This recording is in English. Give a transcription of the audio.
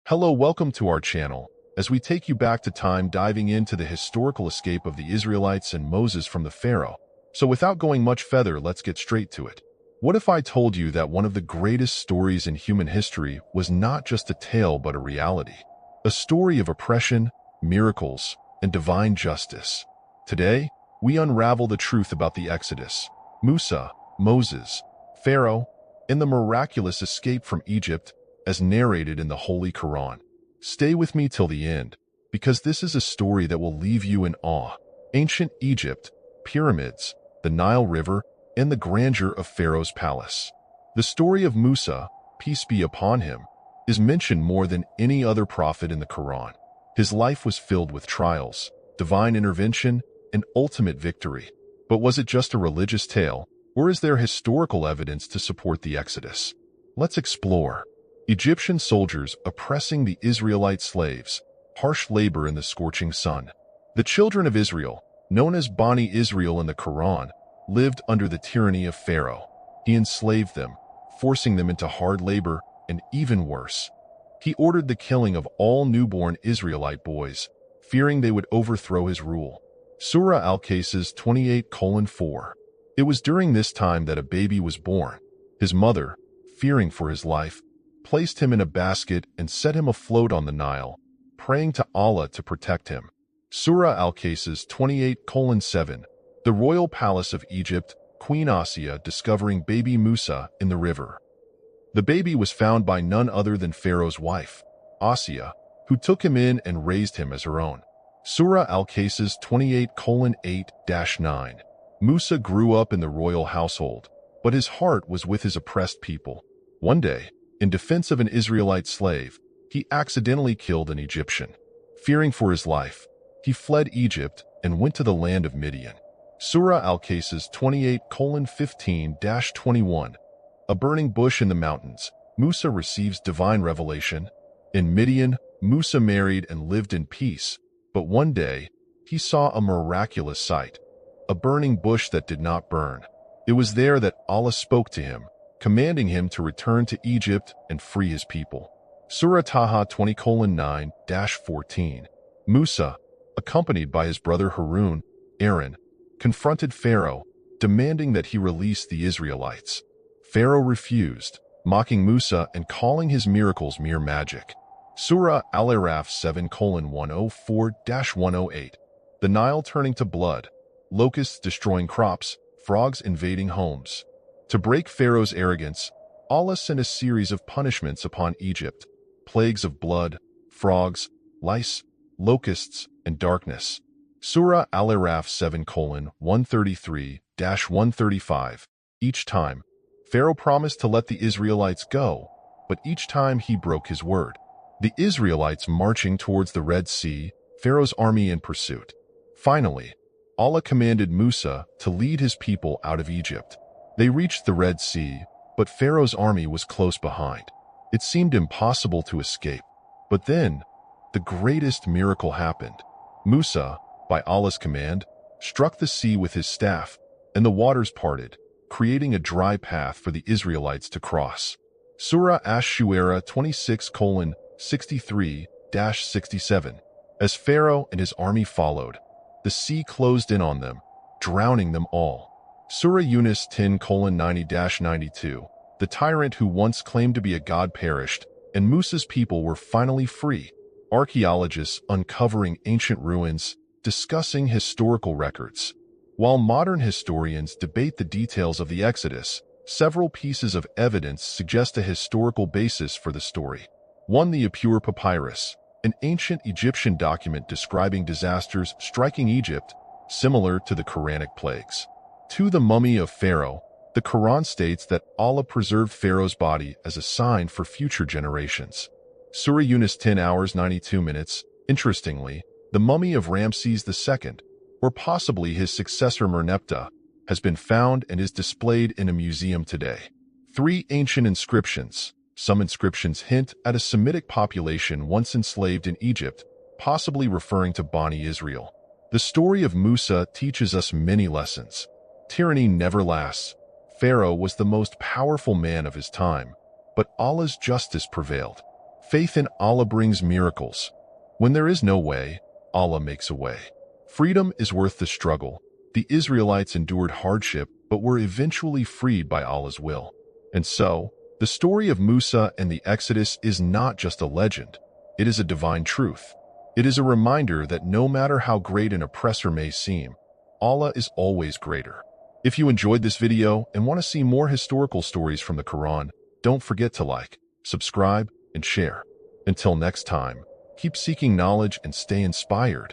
Hello, welcome to our channel, as we take you back to time diving into the historical escape of the Israelites and Moses from the Pharaoh. So without going much further, let's get straight to it. What if I told you that one of the greatest stories in human history was not just a tale but a reality? A story of oppression, miracles, and divine justice. Today, we unravel the truth about the Exodus, Musa, Moses, Pharaoh, and the miraculous escape from Egypt as narrated in the Holy Quran. Stay with me till the end, because this is a story that will leave you in awe. Ancient Egypt, pyramids, the Nile River, and the grandeur of Pharaoh's palace. The story of Musa, peace be upon him, is mentioned more than any other prophet in the Quran. His life was filled with trials, divine intervention, and ultimate victory. But was it just a religious tale, or is there historical evidence to support the Exodus? Let's explore. Egyptian soldiers oppressing the Israelite slaves, harsh labor in the scorching sun. The children of Israel, known as Bani Israel in the Quran, lived under the tyranny of Pharaoh. He enslaved them, forcing them into hard labor, and even worse, he ordered the killing of all newborn Israelite boys, fearing they would overthrow his rule. Surah Al-Qaisas 28:4. It was during this time that a baby was born. His mother, fearing for his life, placed him in a basket and set him afloat on the Nile, praying to Allah to protect him. Surah Al-Qaisas 28:7. The royal palace of Egypt, Queen Asiya discovering baby Musa in the river. The baby was found by none other than Pharaoh's wife, Asiya, who took him in and raised him as her own. Surah Al-Qaisas 28:8-9. Musa grew up in the royal household, but his heart was with his oppressed people. One day, in defense of an Israelite slave, he accidentally killed an Egyptian. Fearing for his life, he fled Egypt and went to the land of Midian. Surah Al-Qaisas 28:15-21. A burning bush in the mountains, Musa receives divine revelation. In Midian, Musa married and lived in peace, but one day, he saw a miraculous sight, a burning bush that did not burn. It was there that Allah spoke to him, commanding him to return to Egypt and free his people. Surah Taha 20:9-14. Musa, accompanied by his brother Harun, Aaron, confronted Pharaoh, demanding that he release the Israelites. Pharaoh refused, mocking Musa and calling his miracles mere magic. Surah Al-Araf 7:104-108. The Nile turning to blood, locusts destroying crops, frogs invading homes. To break Pharaoh's arrogance, Allah sent a series of punishments upon Egypt, plagues of blood, frogs, lice, locusts, and darkness. Surah Al-Araf 7:133-135. Each time, Pharaoh promised to let the Israelites go, but each time he broke his word. The Israelites marching towards the Red Sea, Pharaoh's army in pursuit. Finally, Allah commanded Musa to lead his people out of Egypt. They reached the Red Sea, but Pharaoh's army was close behind. It seemed impossible to escape. But then, the greatest miracle happened. Musa, by Allah's command, struck the sea with his staff, and the waters parted, creating a dry path for the Israelites to cross. Surah Ash-Shu'ara 26:63-67. As Pharaoh and his army followed, the sea closed in on them, drowning them all. Surah Yunus 10:90-92. The tyrant who once claimed to be a god perished, and Musa's people were finally free. Archaeologists uncovering ancient ruins, discussing historical records. While modern historians debate the details of the Exodus, several pieces of evidence suggest a historical basis for the story. 1. The Apur Papyrus, an ancient Egyptian document describing disasters striking Egypt, similar to the Quranic plagues. 2. The Mummy of Pharaoh. The Quran states that Allah preserved Pharaoh's body as a sign for future generations. Surah Yunus 10:92. Interestingly, the mummy of Ramses II, or possibly his successor Merneptah, has been found and is displayed in a museum today. 3. Ancient inscriptions. Some inscriptions hint at a Semitic population once enslaved in Egypt, possibly referring to Bani Israel. The story of Musa teaches us many lessons. Tyranny never lasts. Pharaoh was the most powerful man of his time, but Allah's justice prevailed. Faith in Allah brings miracles. When there is no way, Allah makes a way. Freedom is worth the struggle. The Israelites endured hardship, but were eventually freed by Allah's will. And so, the story of Musa and the Exodus is not just a legend. It is a divine truth. It is a reminder that no matter how great an oppressor may seem, Allah is always greater. If you enjoyed this video and want to see more historical stories from the Quran, don't forget to like, subscribe, and share. Until next time, keep seeking knowledge and stay inspired.